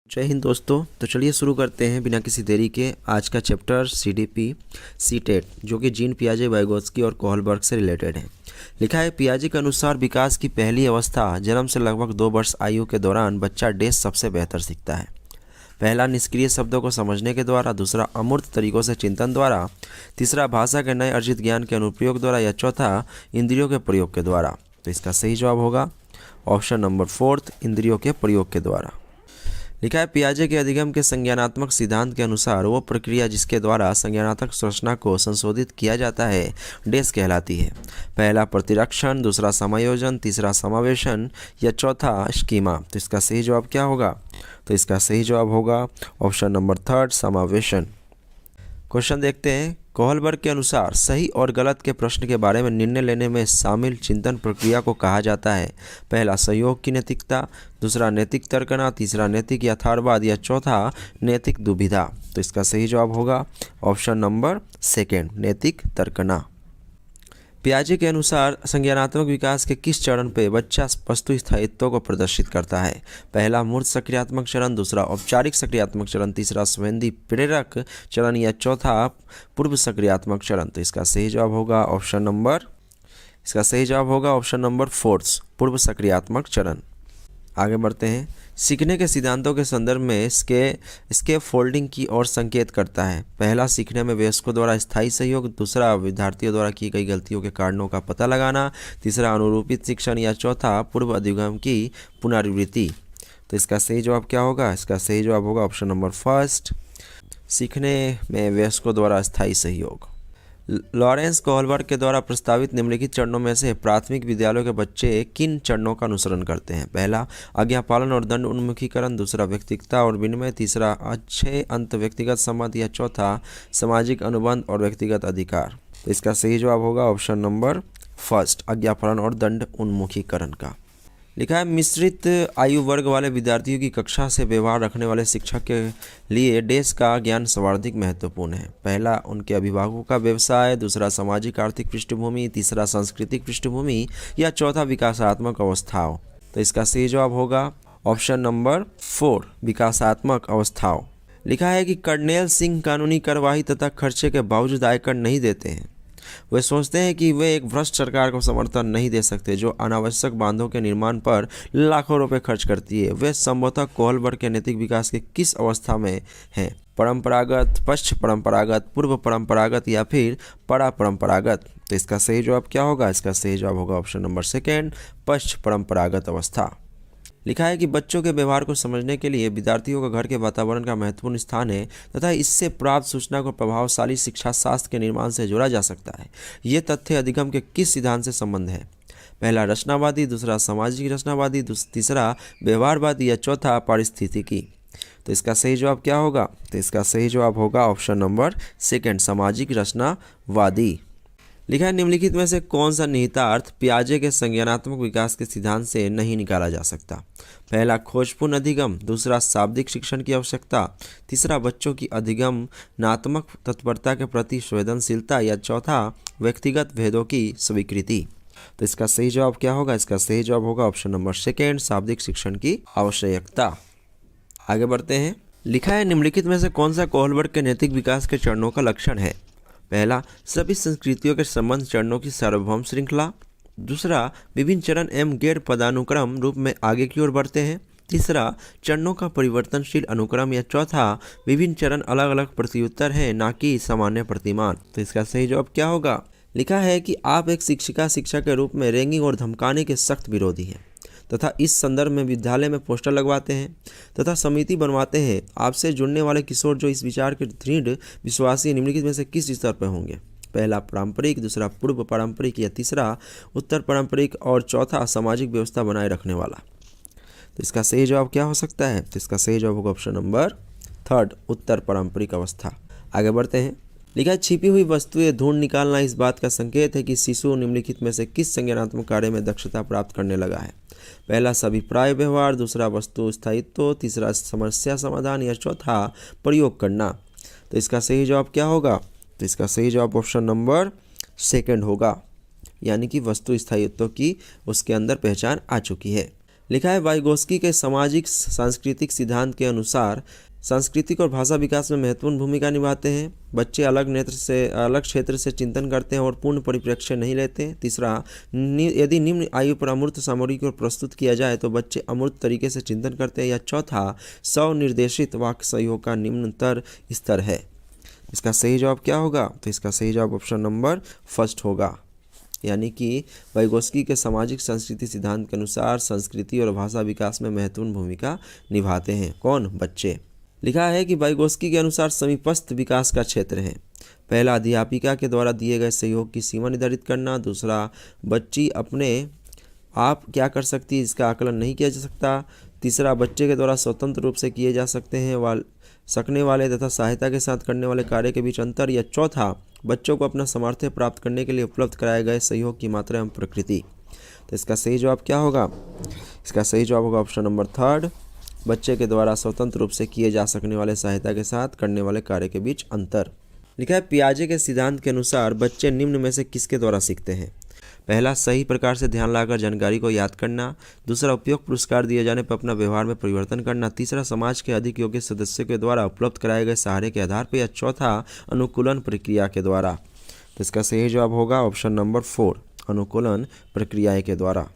जय हिंद दोस्तों। तो चलिए शुरू करते हैं बिना किसी देरी के आज का चैप्टर सीडीपी सीटेट, जो कि जीन पियाजे, वाइगोत्स्की और कोहलबर्ग से रिलेटेड है। लिखा है, पियाजे के अनुसार विकास की पहली अवस्था जन्म से लगभग 2 वर्ष आयु के दौरान बच्चा डैश सबसे बेहतर सीखता है। पहला निष्क्रिय शब्दों को समझने के द्वारा, दूसरा अमूर्त तरीकों से चिंतन द्वारा, तीसरा भाषा के नए अर्जित ज्ञान के अनुप्रयोग द्वारा, या चौथा इंद्रियों के प्रयोग के द्वारा। तो इसका सही जवाब होगा ऑप्शन नंबर 4, इंद्रियों के प्रयोग के द्वारा। लिखा है, पियाजे के अधिगम के संज्ञानात्मक सिद्धांत के अनुसार वो प्रक्रिया जिसके द्वारा संज्ञानात्मक संरचना को संशोधित किया जाता है डैश कहलाती है। पहला प्रतिरक्षण, दूसरा समायोजन, तीसरा समावेशन, या चौथा स्कीमा। तो इसका सही जवाब क्या होगा? तो इसका सही जवाब होगा ऑप्शन नंबर 3, समावेशन। क्वेश्चन देखते हैं। कोहलबर्ग के अनुसार सही और गलत के प्रश्न के बारे में निर्णय लेने में शामिल चिंतन प्रक्रिया को कहा जाता है। पहला सहयोग की नैतिकता, दूसरा नैतिक तर्कना, तीसरा नैतिक यथार्थवाद, या चौथा नैतिक दुविधा। तो इसका सही जवाब होगा ऑप्शन नंबर 2, नैतिक तर्कना। पियाजे के अनुसार संज्ञानात्मक विकास के किस चरण पे बच्चा वस्तु स्थायित्व को प्रदर्शित करता है? पहला मूर्त सक्रियात्मक चरण, दूसरा औपचारिक सक्रियात्मक चरण, तीसरा संवेदी प्रेरक चरण, या चौथा पूर्व सक्रियात्मक चरण। तो इसका सही जवाब होगा ऑप्शन नंबर 4, पूर्व सक्रियात्मक चरण। आगे बढ़ते हैं। सीखने के सिद्धांतों के संदर्भ में इसके फोल्डिंग की ओर संकेत करता है। पहला, सीखने में वयस्कों द्वारा स्थायी सहयोग, दूसरा विद्यार्थियों द्वारा की गई गलतियों के कारणों का पता लगाना, तीसरा अनुरूपित शिक्षण, या चौथा पूर्व अधिगम की पुनरावृत्ति। तो इसका सही जवाब क्या होगा? इसका सही जवाब होगा ऑप्शन नंबर 1, सीखने में वयस्कों द्वारा स्थायी सहयोग। लॉरेंस कोहलबर्ग के द्वारा प्रस्तावित निम्नलिखित चरणों में से प्राथमिक विद्यालयों के बच्चे किन चरणों का अनुसरण करते हैं? पहला, आज्ञा पालन और दंड उन्मुखीकरण, दूसरा व्यक्तिगतता और विनिमय, तीसरा अच्छे अंत व्यक्तिगत संबंध, या चौथा सामाजिक अनुबंध और व्यक्तिगत अधिकार। तो इसका सही जवाब होगा ऑप्शन नंबर 1, आज्ञा पालन और दंड उन्मुखीकरण का। लिखा है, मिश्रित आयु वर्ग वाले विद्यार्थियों की कक्षा से व्यवहार रखने वाले शिक्षक के लिए डैश का ज्ञान सर्वाधिक महत्वपूर्ण है। पहला, उनके अभिभावकों का व्यवसाय, दूसरा सामाजिक आर्थिक पृष्ठभूमि, तीसरा सांस्कृतिक पृष्ठभूमि, या चौथा विकासात्मक अवस्थाओं। तो इसका सही जवाब होगा ऑप्शन नंबर 4, विकासात्मक अवस्थाओं। लिखा है कि कर्नेल सिंह कानूनी कार्यवाही तथा खर्चे के बावजूद आयकर नहीं देते हैं। वे सोचते हैं कि वे एक भ्रष्ट सरकार को समर्थन नहीं दे सकते जो अनावश्यक बांधों के निर्माण पर लाखों रुपए खर्च करती है। वे संभवतः कोहलबर्ग के नैतिक विकास के किस अवस्था में हैं? परंपरागत, पश्च परंपरागत, पूर्व परंपरागत, या फिर परा परंपरागत। तो इसका सही जवाब क्या होगा? इसका सही जवाब होगा ऑप्शन नंबर 2, पश्च परंपरागत अवस्था। लिखा है कि बच्चों के व्यवहार को समझने के लिए विद्यार्थियों का घर के वातावरण का महत्वपूर्ण स्थान है तथा इससे प्राप्त सूचना को प्रभावशाली शिक्षा शास्त्र के निर्माण से जोड़ा जा सकता है। ये तथ्य अधिगम के किस सिद्धांत से संबंध है? पहला, रचनावादी, दूसरा सामाजिक रचनावादी, तीसरा व्यवहारवादी, या चौथा पारिस्थितिकी। तो इसका सही जवाब क्या होगा? तो इसका सही जवाब होगा ऑप्शन नंबर 2, सामाजिक रचनावादी। लिखा है, निम्नलिखित में से कौन सा निहितार्थ पियाजे के संज्ञानात्मक विकास के सिद्धांत से नहीं निकाला जा सकता? पहला, खोजपूर्ण अधिगम, दूसरा शाब्दिक शिक्षण की आवश्यकता, तीसरा बच्चों की अधिगमनात्मक तत्परता के प्रति संवेदनशीलता, या चौथा व्यक्तिगत भेदों की स्वीकृति। तो इसका सही जवाब क्या होगा? इसका सही जवाब होगा ऑप्शन नंबर 2, शाब्दिक शिक्षण की आवश्यकता। आगे बढ़ते हैं। लिखा है, निम्नलिखित में से कौन सा कोहलबर्ग के नैतिक विकास के चरणों का लक्षण है? पहला, सभी संस्कृतियों के संबंध चरणों की सार्वभौम श्रृंखला, दूसरा, विभिन्न चरण एवं गैर पदानुक्रम रूप में आगे की ओर बढ़ते हैं, तीसरा, चरणों का परिवर्तनशील अनुक्रम, या चौथा, विभिन्न चरण अलग अलग प्रत्युत्तर हैं ना कि सामान्य प्रतिमान। तो इसका सही जवाब क्या होगा? लिखा है कि आप एक शिक्षक के रूप में रैंगिंग और धमकाने के सख्त विरोधी हैं तथा इस संदर्भ में विद्यालय में पोस्टर लगवाते हैं तथा समिति बनवाते हैं। आपसे जुड़ने वाले किशोर जो इस विचार के दृढ़ विश्वासी निम्नलिखित में से किस स्तर पर होंगे? पहला, पारंपरिक, दूसरा पूर्व पारंपरिक, या तीसरा उत्तर पारंपरिक, और चौथा सामाजिक व्यवस्था बनाए रखने वाला। तो इसका सही जवाब क्या हो सकता है? तो इसका सही जवाब होगा ऑप्शन नंबर 3, उत्तर पारंपरिक अवस्था। आगे बढ़ते हैं। लिखा है, छिपी हुई वस्तुएं ढूंढ निकालना इस बात का संकेत है कि शिशु निम्नलिखित में से किस संज्ञानात्मक कार्य में दक्षता प्राप्त करने लगा है? पहला, सभिप्राय व्यवहार, दूसरा वस्तु स्थायित्व, तीसरा समस्या समाधान, या चौथा प्रयोग करना। तो इसका सही जवाब क्या होगा? तो इसका सही जवाब ऑप्शन नंबर 2 होगा, यानी कि वस्तु स्थायित्व की उसके अंदर पहचान आ चुकी है। लिखा है वाइगोस्की के सामाजिक सांस्कृतिक सिद्धांत के अनुसार सांस्कृतिक और भाषा विकास में महत्वपूर्ण भूमिका निभाते हैं। बच्चे अलग क्षेत्र से चिंतन करते हैं और पूर्ण परिप्रेक्ष्य नहीं लेते। तीसरा, यदि निम्न आयु पर अमूर्त सामग्री को प्रस्तुत किया जाए तो बच्चे अमूर्त तरीके से चिंतन करते हैं। या चौथा, स्वनिर्देशित वाक्य सहयोग का निम्नतर स्तर है। इसका सही जवाब क्या होगा? तो इसका सही जवाब ऑप्शन नंबर फर्स्ट होगा, यानी कि वाइगोस्की के सामाजिक संस्कृति सिद्धांत के अनुसार संस्कृति और भाषा विकास में महत्वपूर्ण भूमिका निभाते हैं। कौन? बच्चे। लिखा है कि वाइगोस्की के अनुसार समीपस्थ विकास का क्षेत्र है। पहला, अध्यापिका के द्वारा दिए गए सहयोग की सीमा निर्धारित करना। दूसरा, बच्ची अपने आप क्या कर सकती है इसका आकलन नहीं किया जा सकता। तीसरा, बच्चे के द्वारा स्वतंत्र रूप से किए जा सकने वाले तथा सहायता के साथ करने वाले कार्य के बीच अंतर। या चौथा, बच्चों को अपना सामर्थ्य प्राप्त करने के लिए उपलब्ध कराए गए सहयोग की मात्रा एवं प्रकृति। तो इसका सही जवाब क्या होगा? इसका सही जवाब होगा ऑप्शन नंबर थर्ड, बच्चे के द्वारा स्वतंत्र रूप से किए जा सकने वाले सहायता के साथ करने वाले कार्य के बीच अंतर। लिखा है पियाजे के सिद्धांत के अनुसार बच्चे निम्न में से किसके द्वारा सीखते हैं? पहला, सही प्रकार से ध्यान लगाकर जानकारी को याद करना। दूसरा, उपयुक्त पुरस्कार दिए जाने पर अपना व्यवहार में परिवर्तन करना। तीसरा, समाज के अधिक योग्य सदस्यों के द्वारा उपलब्ध कराए गए सहारे के आधार पर। या चौथा, अनुकूलन प्रक्रिया के द्वारा। तो इसका सही जवाब होगा ऑप्शन नंबर 4, अनुकूलन प्रक्रिया के द्वारा।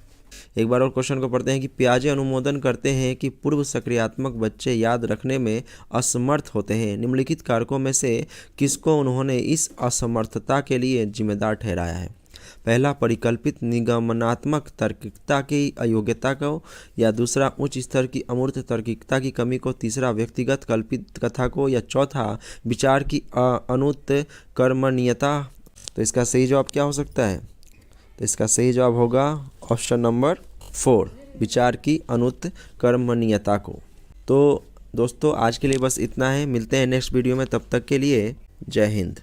एक बार और क्वेश्चन को पढ़ते हैं कि पियाजे अनुमोदन करते हैं कि पूर्व सक्रियात्मक बच्चे याद रखने में असमर्थ होते हैं। निम्नलिखित कारकों में से किसको उन्होंने इस असमर्थता के लिए जिम्मेदार ठहराया है? पहला, परिकल्पित निगमनात्मक तार्किकता की अयोग्यता को। या दूसरा, उच्च स्तर की अमूर्त तार्किकता की कमी को। तीसरा, व्यक्तिगत कल्पित कथा को। या चौथा, विचार की अनुत्कर्मणीयता। तो इसका सही जवाब क्या हो सकता है? तो इसका सही जवाब होगा ऑप्शन नंबर 4, विचार की अनुत्कर्मणीयता को। तो दोस्तों आज के लिए बस इतना है, मिलते हैं नेक्स्ट वीडियो में, तब तक के लिए जय हिंद।